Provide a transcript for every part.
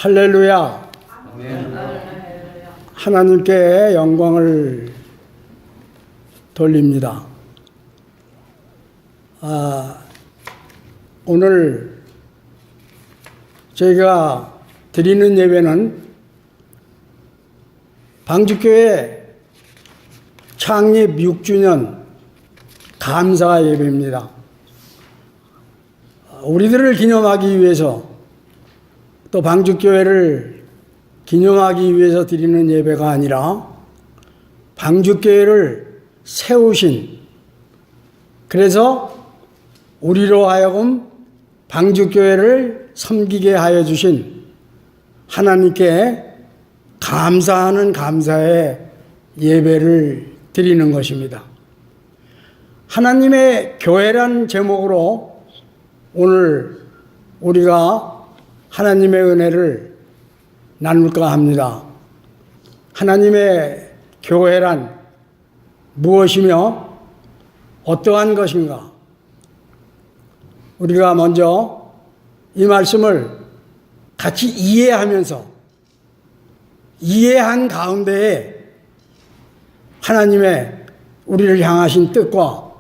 할렐루야. 하나님께 영광을 돌립니다. 오늘 저희가 드리는 예배는 방주교회 창립 6주년 감사 예배입니다. 우리들을 기념하기 위해서 또 방주교회를 기념하기 위해서 드리는 예배가 아니라 방주교회를 세우신, 그래서 우리로 하여금 방주교회를 섬기게 하여 주신 하나님께 감사하는 감사의 예배를 드리는 것입니다. 하나님의 교회란 제목으로 오늘 우리가 하나님의 은혜를 나눌까 합니다. 하나님의 교회란 무엇이며 어떠한 것인가? 우리가 먼저 이 말씀을 같이 이해하면서 이해한 가운데에 하나님의 우리를 향하신 뜻과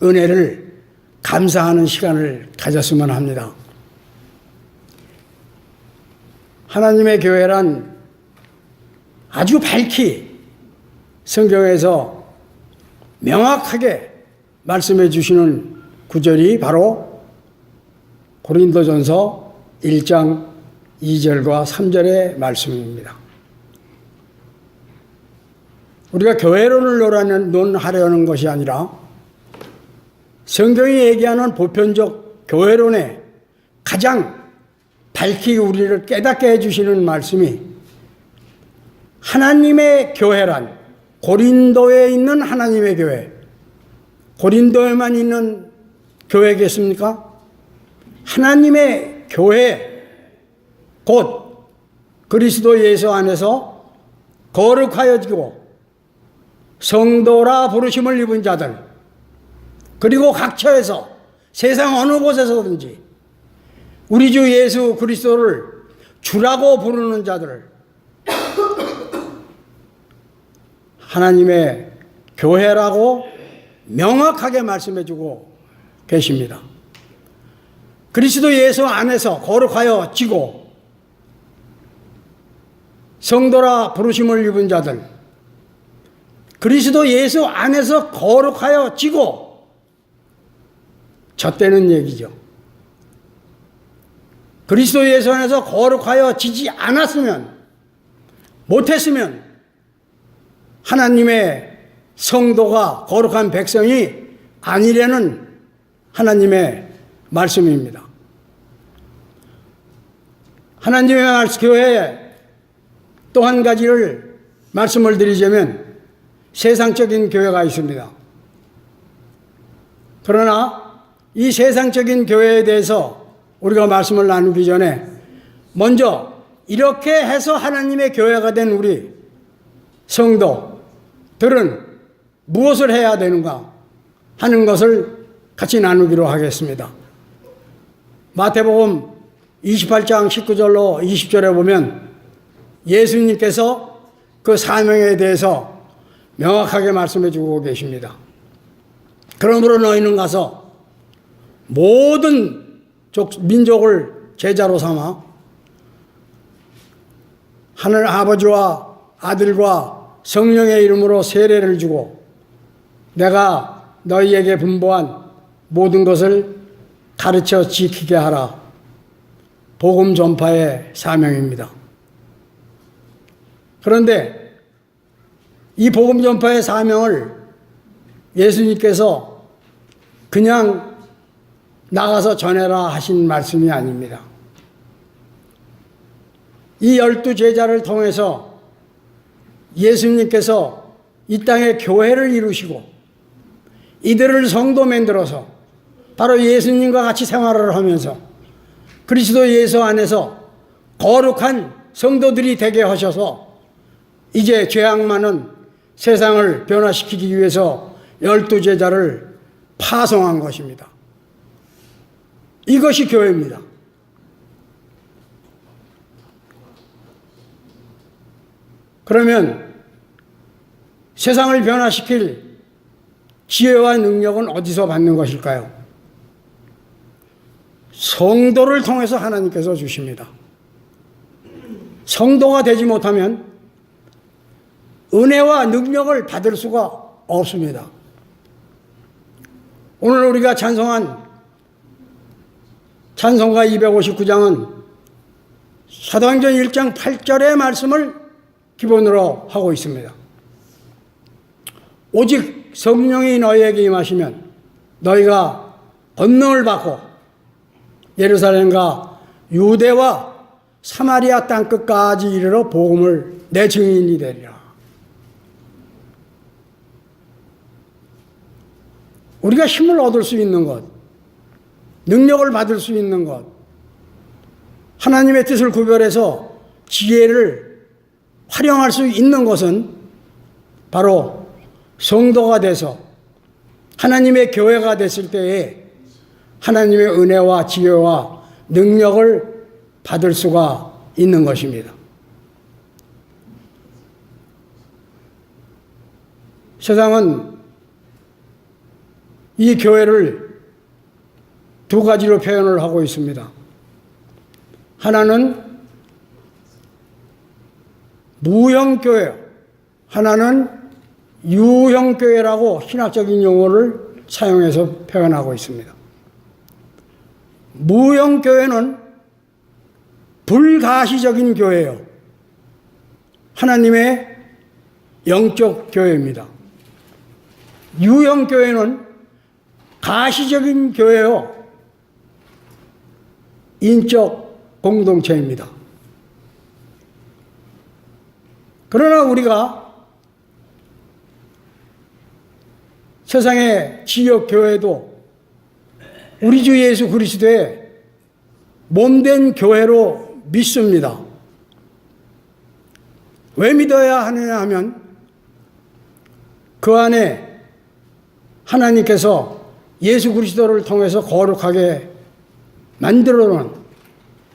은혜를 감사하는 시간을 가졌으면 합니다. 하나님의 교회란 아주 밝히 성경에서 명확하게 말씀해 주시는 구절이 바로 고린도전서 1장 2절과 3절의 말씀입니다. 우리가 교회론을 논하려는 것이 아니라 성경이 얘기하는 보편적 교회론의 가장 밝히 우리를 깨닫게 해주시는 말씀이 하나님의 교회란 고린도에 있는 하나님의 교회, 고린도에만 있는 교회겠습니까? 하나님의 교회, 곧 그리스도 예수 안에서 거룩하여지고 성도라 부르심을 입은 자들, 그리고 각처에서 세상 어느 곳에서든지 우리 주 예수 그리스도를 주라고 부르는 자들을 하나님의 교회라고 명확하게 말씀해주고 계십니다. 그리스도 예수 안에서 거룩하여 지고 성도라 부르심을 입은 자들, 그리스도 예수 안에서 거룩하여 지고 젖대는 얘기죠. 그리스도 예수 안에서 거룩하여 지지 않았으면, 못했으면 하나님의 성도가 거룩한 백성이 아니라는 하나님의 말씀입니다. 하나님의 교회에 또 한 가지를 말씀을 드리자면 세상적인 교회가 있습니다. 그러나 이 세상적인 교회에 대해서 우리가 말씀을 나누기 전에 먼저 이렇게 해서 하나님의 교회가 된 우리 성도들은 무엇을 해야 되는가 하는 것을 같이 나누기로 하겠습니다. 마태복음 28장 19절로 20절에 보면 예수님께서 그 사명에 대해서 명확하게 말씀해 주고 계십니다. 그러므로 너희는 가서 모든 민족을 제자로 삼아 하늘 아버지와 아들과 성령의 이름으로 세례를 주고 내가 너희에게 분부한 모든 것을 가르쳐 지키게 하라. 복음 전파의 사명입니다. 그런데 이 복음 전파의 사명을 예수님께서 그냥 나가서 전해라 하신 말씀이 아닙니다. 이 12제자를 통해서 예수님께서 이 땅에 교회를 이루시고 이들을 성도 만들어서 바로 예수님과 같이 생활을 하면서 그리스도 예수 안에서 거룩한 성도들이 되게 하셔서 이제 죄악 많은 세상을 변화시키기 위해서 12제자를 파송한 것입니다. 이것이 교회입니다. 그러면 세상을 변화시킬 지혜와 능력은 어디서 받는 것일까요? 성도를 통해서 하나님께서 주십니다. 성도가 되지 못하면 은혜와 능력을 받을 수가 없습니다. 오늘 우리가 찬송한 찬송가 259장은 사도행전 1장 8절의 말씀을 기본으로 하고 있습니다. 오직 성령이 너희에게 임하시면 너희가 권능을 받고 예루살렘과 유대와 사마리아 땅끝까지 이르러 복음을 내 증인이 되리라. 우리가 힘을 얻을 수 있는 것, 능력을 받을 수 있는 것, 하나님의 뜻을 구별해서 지혜를 활용할 수 있는 것은 바로 성도가 돼서 하나님의 교회가 됐을 때에 하나님의 은혜와 지혜와 능력을 받을 수가 있는 것입니다. 세상은 이 교회를 두 가지로 표현을 하고 있습니다. 하나는 무형교회, 하나는 유형교회라고 신학적인 용어를 사용해서 표현하고 있습니다. 무형교회는 불가시적인 교회예요. 하나님의 영적 교회입니다. 유형교회는 가시적인 교회요. 인적 공동체입니다. 그러나 우리가 세상의 지역 교회도 우리 주 예수 그리스도의 몸된 교회로 믿습니다. 왜 믿어야 하느냐 하면 그 안에 하나님께서 예수 그리스도를 통해서 거룩하게 만들어 놓은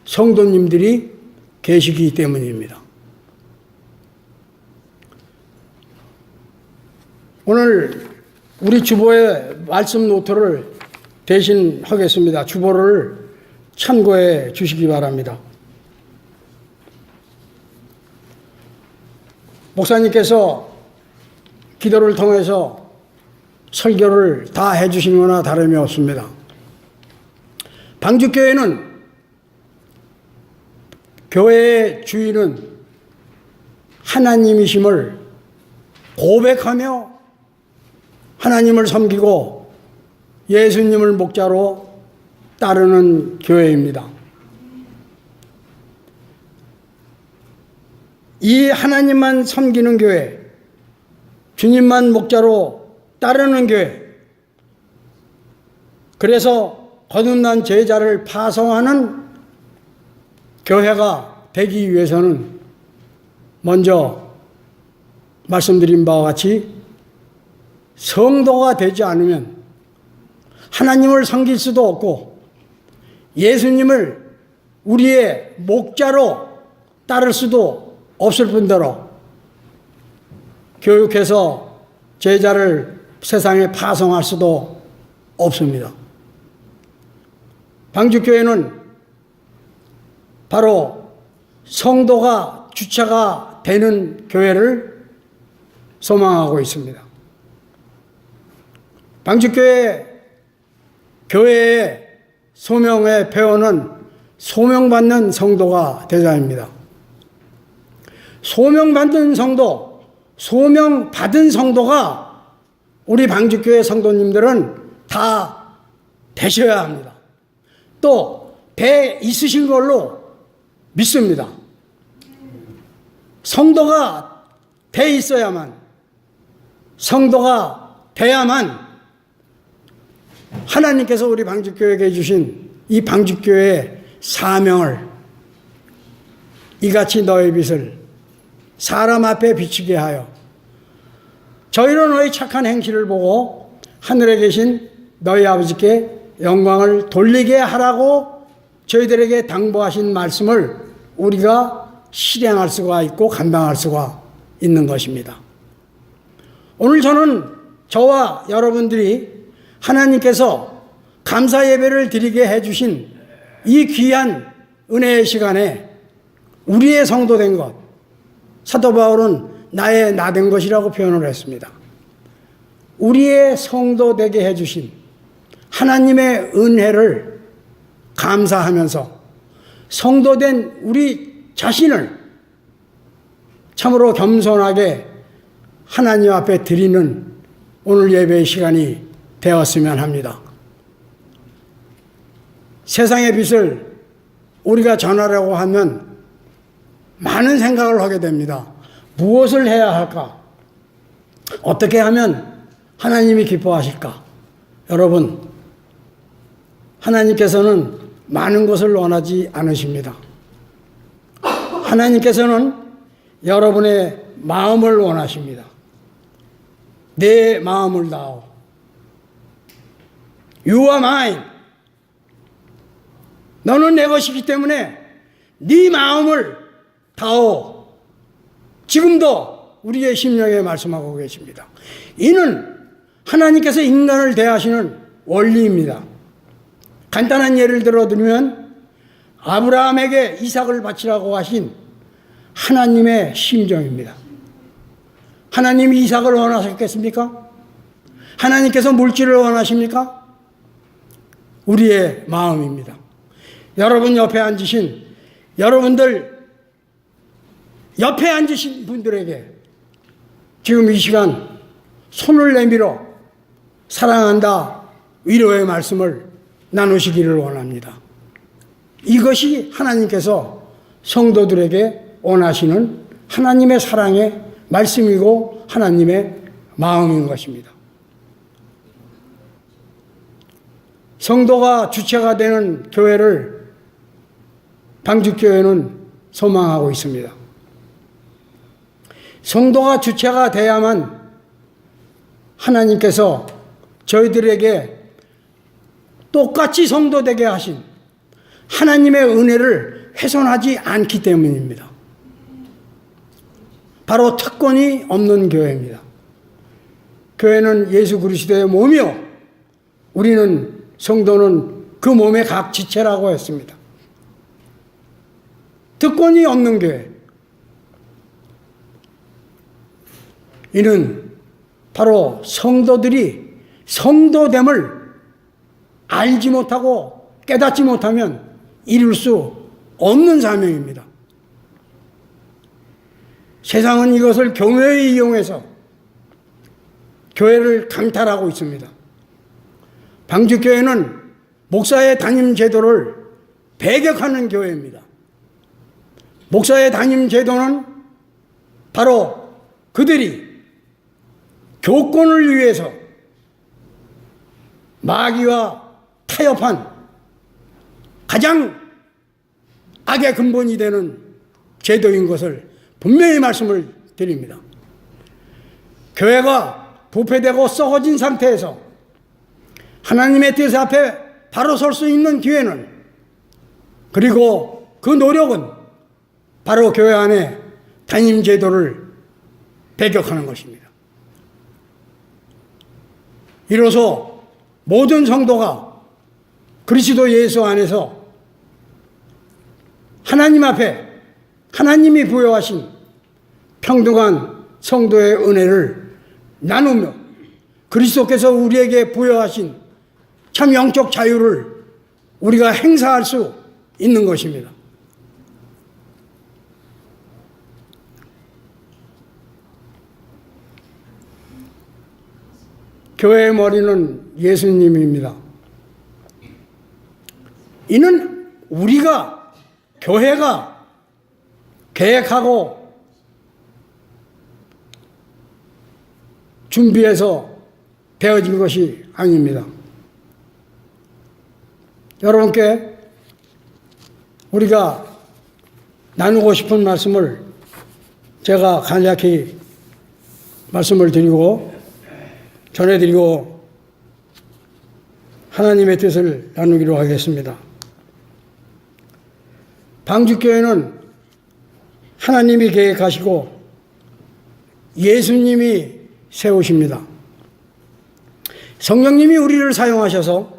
성도님들이 계시기 때문입니다. 오늘 우리 주보의 말씀 노트를 대신 하겠습니다. 주보를 참고해 주시기 바랍니다. 목사님께서 기도를 통해서 설교를 다 해주시는 거나 다름이 없습니다. 방주교회는 교회의 주인은 하나님이심을 고백하며 하나님을 섬기고 예수님을 목자로 따르는 교회입니다. 이 하나님만 섬기는 교회, 주님만 목자로 따르는 교회, 그래서 거듭난 제자를 파송하는 교회가 되기 위해서는 먼저 말씀드린 바와 같이 성도가 되지 않으면 하나님을 섬길 수도 없고 예수님을 우리의 목자로 따를 수도 없을 뿐더러 교육해서 제자를 세상에 파송할 수도 없습니다. 방주교회는 바로 성도가 주체가 되는 교회를 소망하고 있습니다. 방주교회 교회의 소명의 표현은 소명받는 성도가 되자입니다. 소명받는 성도, 소명받은 성도가 우리 방주교회 성도님들은 다 되셔야 합니다. 또 돼 있으신 걸로 믿습니다. 성도가 돼 있어야만, 성도가 돼야만 하나님께서 우리 방주교회에게 주신 이 방주교회의 사명을 이같이 너의 빛을 사람 앞에 비추게 하여 저희로 너희 착한 행실을 보고 하늘에 계신 너희 아버지께 영광을 돌리게 하라고 저희들에게 당부하신 말씀을 우리가 실행할 수가 있고 감당할 수가 있는 것입니다. 오늘 저는 저와 여러분들이 하나님께서 감사 예배를 드리게 해주신 이 귀한 은혜의 시간에 우리의 성도된 것, 사도 바울은 나의 나된 것이라고 표현을 했습니다. 우리의 성도되게 해주신 하나님의 은혜를 감사하면서 성도된 우리 자신을 참으로 겸손하게 하나님 앞에 드리는 오늘 예배의 시간이 되었으면 합니다. 세상의 빛을 우리가 전하려고 하면 많은 생각을 하게 됩니다. 무엇을 해야 할까? 어떻게 하면 하나님이 기뻐하실까? 여러분, 하나님께서는 많은 것을 원하지 않으십니다. 하나님께서는 여러분의 마음을 원하십니다. 내 마음을 다오. You are mine. 너는 내 것이기 때문에 네 마음을 다오. 지금도 우리의 심령에 말씀하고 계십니다. 이는 하나님께서 인간을 대하시는 원리입니다. 간단한 예를 들어드리면 아브라함에게 이삭을 바치라고 하신 하나님의 심정입니다. 하나님이 이삭을 원하셨겠습니까? 하나님께서 물질을 원하십니까? 우리의 마음입니다. 여러분 옆에 앉으신 여러분들 옆에 앉으신 분들에게 지금 이 시간 손을 내밀어 사랑한다 위로의 말씀을 나누시기를 원합니다. 이것이 하나님께서 성도들에게 원하시는 하나님의 사랑의 말씀이고 하나님의 마음인 것입니다. 성도가 주체가 되는 교회를 방주교회는 소망하고 있습니다. 성도가 주체가 돼야만 하나님께서 저희들에게 똑같이 성도되게 하신 하나님의 은혜를 훼손하지 않기 때문입니다. 바로 특권이 없는 교회입니다. 교회는 예수 그리스도의 몸이요, 우리는 성도는 그 몸의 각 지체라고 했습니다. 특권이 없는 교회, 이는 바로 성도들이 성도됨을 알지 못하고 깨닫지 못하면 이룰 수 없는 사명입니다. 세상은 이것을 교묘히 이용해서 교회를 강탈하고 있습니다. 방주교회는 목사의 담임 제도를 배격하는 교회입니다. 목사의 담임 제도는 바로 그들이 교권을 위해서 마귀와 타협한 가장 악의 근본이 되는 제도인 것을 분명히 말씀을 드립니다. 교회가 부패되고 썩어진 상태에서 하나님의 뜻 앞에 바로 설 수 있는 기회는, 그리고 그 노력은 바로 교회 안에 담임 제도를 배격하는 것입니다. 이로써 모든 성도가 그리스도 예수 안에서 하나님 앞에 하나님이 부여하신 평등한 성도의 은혜를 나누며 그리스도께서 우리에게 부여하신 참 영적 자유를 우리가 행사할 수 있는 것입니다. 교회의 머리는 예수님입니다. 이는 우리가, 교회가 계획하고 준비해서 되어진 것이 아닙니다. 여러분께 우리가 나누고 싶은 말씀을 제가 간략히 말씀을 드리고 전해드리고 하나님의 뜻을 나누기로 하겠습니다. 방주교회는 하나님이 계획하시고 예수님이 세우십니다. 성령님이 우리를 사용하셔서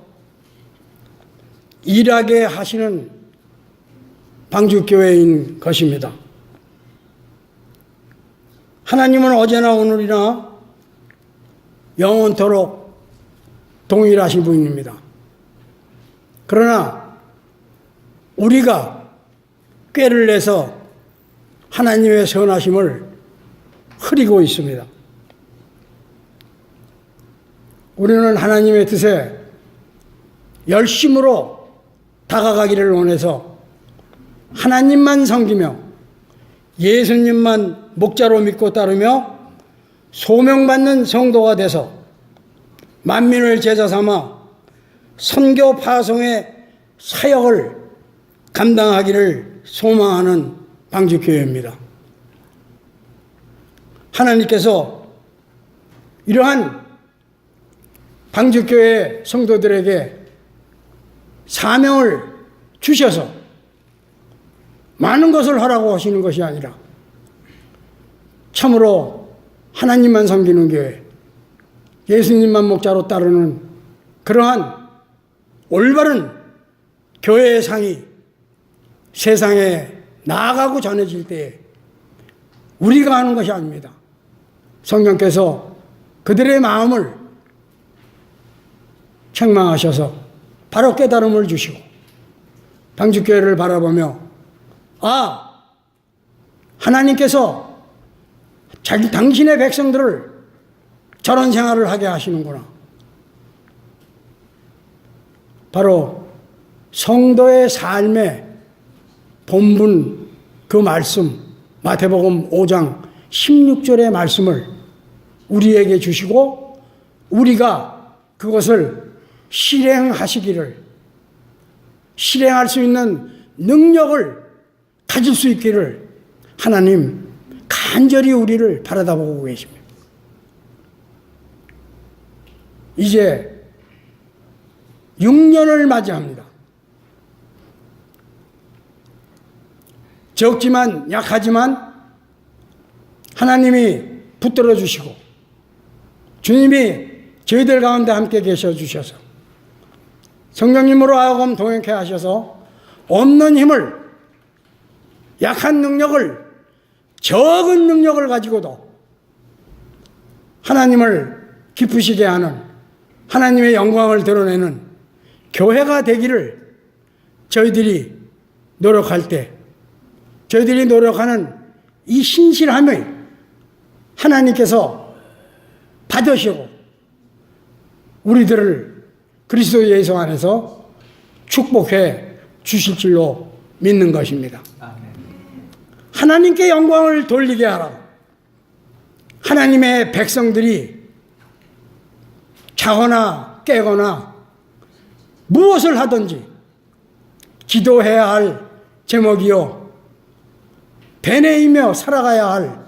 일하게 하시는 방주교회인 것입니다. 하나님은 어제나 오늘이나 영원토록 동일하신 분입니다. 그러나 우리가 꾀를 내서 하나님의 선하심을 흐리고 있습니다. 우리는 하나님의 뜻에 열심으로 다가가기를 원해서 하나님만 섬기며 예수님만 목자로 믿고 따르며 소명받는 성도가 돼서 만민을 제자 삼아 선교 파송의 사역을 감당하기를 소망하는 방주교회입니다. 하나님께서 이러한 방주교회 성도들에게 사명을 주셔서 많은 것을 하라고 하시는 것이 아니라 참으로 하나님만 섬기는 교회, 예수님만 목자로 따르는 그러한 올바른 교회의 상이 세상에 나아가고 전해질 때에 우리가 하는 것이 아닙니다. 성령께서 그들의 마음을 책망하셔서 바로 깨달음을 주시고 방주교회를 바라보며 하나님께서 당신의 백성들을 저런 생활을 하게 하시는구나. 바로 성도의 삶의 본분 그 말씀 마태복음 5장 16절의 말씀을 우리에게 주시고 우리가 그것을 실행하시기를 실행할 수 있는 능력을 가질 수 있기를 하나님 간절히 우리를 바라다보고 계십니다. 이제 6년을 맞이합니다. 적지만 약하지만 하나님이 붙들어 주시고 주님이 저희들 가운데 함께 계셔 주셔서 성령님으로 하여금 동행케 하셔서 없는 힘을 약한 능력을 적은 능력을 가지고도 하나님을 기쁘시게 하는 하나님의 영광을 드러내는 교회가 되기를 저희들이 노력할 때 저희들이 노력하는 이 신실함을 하나님께서 받으시고 우리들을 그리스도 예수 안에서 축복해 주실 줄로 믿는 것입니다. 하나님께 영광을 돌리게 하라. 하나님의 백성들이 자거나 깨거나 무엇을 하든지 기도해야 할 제목이요 되뇌이며 살아가야 할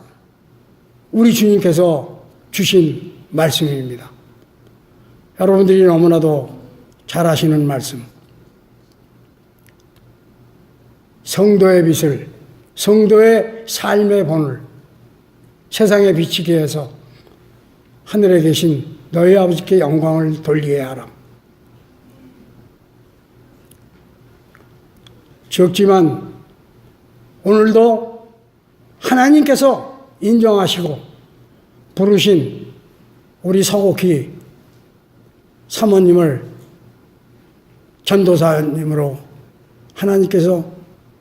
우리 주님께서 주신 말씀입니다. 여러분들이 너무나도 잘 아시는 말씀. 성도의 빛을, 성도의 삶의 본을 세상에 비치게 해서 하늘에 계신 너희 아버지께 영광을 돌리게 하라. 적지만 오늘도 하나님께서 인정하시고 부르신 우리 서곡희 사모님을 전도사님으로 하나님께서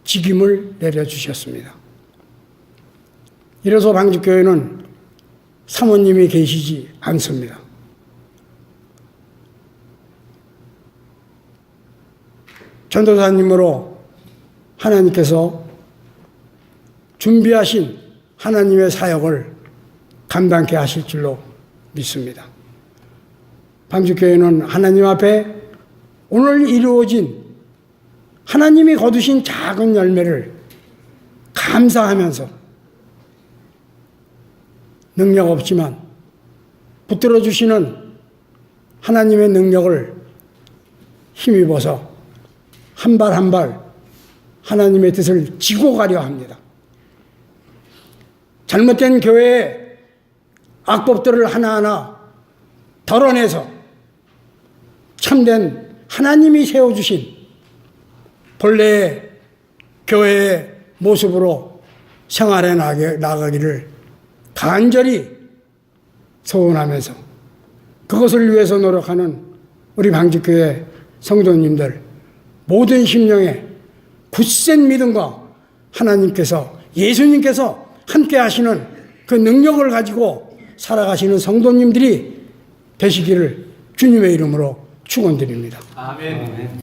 직임을 내려주셨습니다. 이래서 방주교회는 사모님이 계시지 않습니다. 전도사님으로 하나님께서 준비하신 하나님의 사역을 감당케 하실 줄로 믿습니다. 방주교회는 하나님 앞에 오늘 이루어진 하나님이 거두신 작은 열매를 감사하면서 능력 없지만 붙들어 주시는 하나님의 능력을 힘입어서 한 발 한 발 하나님의 뜻을 지고 가려 합니다. 잘못된 교회에 악법들을 하나하나 덜어내서 참된 하나님이 세워주신 본래의 교회의 모습으로 생활해 나가기를 간절히 소원하면서 그것을 위해서 노력하는 우리 방직교회 성도님들 모든 심령에 굳센 믿음과 하나님께서 예수님께서 함께 하시는 그 능력을 가지고 살아가시는 성도님들이 되시기를 주님의 이름으로 축원드립니다. 아멘.